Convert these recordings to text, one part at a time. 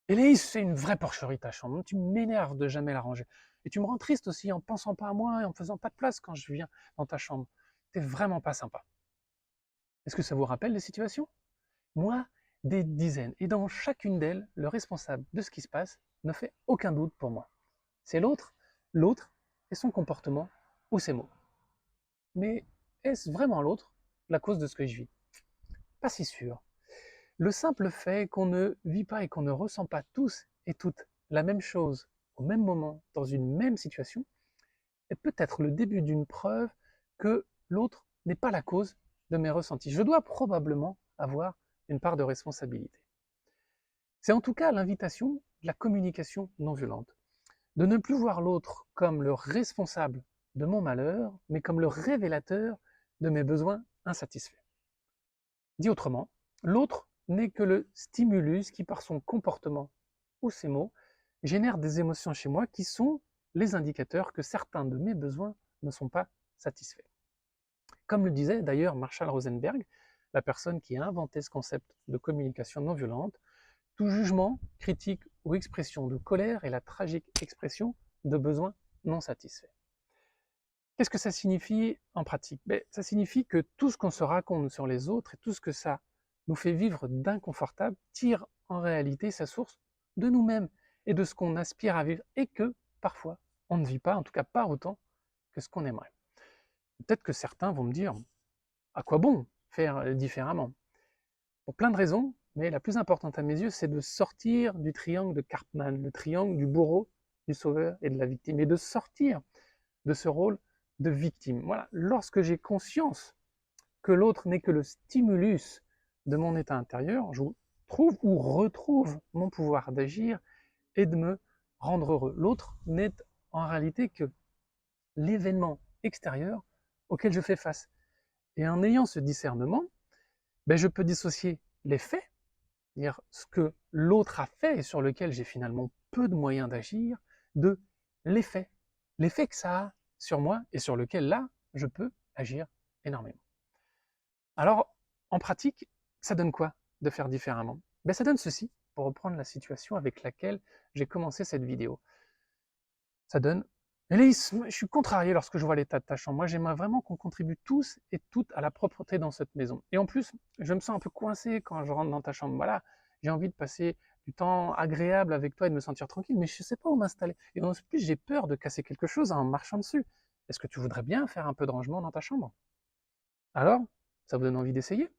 Héloïse, c'est une vraie porcherie ta chambre. Tu m'énerves de jamais la ranger. Et tu me rends triste aussi en pensant pas à moi et en faisant pas de place quand je viens dans ta chambre. T'es vraiment pas sympa. Est-ce que ça vous rappelle des situations? Moi, des dizaines. Et dans chacune d'elles, le responsable de ce qui se passe ne fait aucun doute pour moi. C'est l'autre et son comportement ou ses mots. Mais est-ce vraiment l'autre la cause de ce que je vis? Pas si sûr. Le simple fait qu'on ne vit pas et qu'on ne ressent pas tous et toutes la même chose au même moment, dans une même situation, est peut-être le début d'une preuve que l'autre n'est pas la cause de mes ressentis. Je dois probablement avoir une part de responsabilité. C'est en tout cas l'invitation de la communication non violente, de ne plus voir l'autre comme le responsable de mon malheur, mais comme le révélateur de mes besoins insatisfaits. Dit autrement, l'autre n'est que le stimulus qui, par son comportement ou ses mots, génère des émotions chez moi qui sont les indicateurs que certains de mes besoins ne sont pas satisfaits. Comme le disait d'ailleurs Marshall Rosenberg, la personne qui a inventé ce concept de communication non violente, tout jugement, critique ou expression de colère est la tragique expression de besoins non satisfaits. Qu'est-ce que ça signifie en pratique? Ça signifie que tout ce qu'on se raconte sur les autres et tout ce que ça nous fait vivre d'inconfortable tire en réalité sa source de nous-mêmes et de ce qu'on aspire à vivre et que parfois on ne vit pas, en tout cas pas autant que ce qu'on aimerait. Peut-être que certains vont me dire à quoi bon faire différemment? Pour plein de raisons, mais la plus importante à mes yeux, c'est de sortir du triangle de Karpman, le triangle du bourreau, du sauveur et de la victime, et de sortir de ce rôle de victime. Voilà, lorsque j'ai conscience que l'autre n'est que le stimulus de mon état intérieur, je trouve ou retrouve mon pouvoir d'agir et de me rendre heureux. L'autre n'est en réalité que l'événement extérieur auquel je fais face. Et en ayant ce discernement, je peux dissocier les faits, c'est-à-dire ce que l'autre a fait et sur lequel j'ai finalement peu de moyens d'agir, de l'effet. L'effet que ça a sur moi et sur lequel là, je peux agir énormément. Alors, en pratique, ça donne quoi de faire différemment? Ça donne ceci, pour reprendre la situation avec laquelle j'ai commencé cette vidéo. Ça donne, Élise, je suis contrarié lorsque je vois l'état de ta chambre. Moi, j'aimerais vraiment qu'on contribue tous et toutes à la propreté dans cette maison. Et en plus, je me sens un peu coincé quand je rentre dans ta chambre. Voilà, j'ai envie de passer du temps agréable avec toi et de me sentir tranquille, mais je ne sais pas où m'installer. Et en plus, j'ai peur de casser quelque chose en marchant dessus. Est-ce que tu voudrais bien faire un peu de rangement dans ta chambre? Alors, ça vous donne envie d'essayer?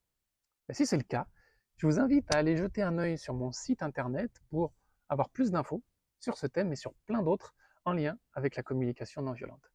Si c'est le cas, je vous invite à aller jeter un œil sur mon site internet pour avoir plus d'infos sur ce thème et sur plein d'autres en lien avec la communication non violente.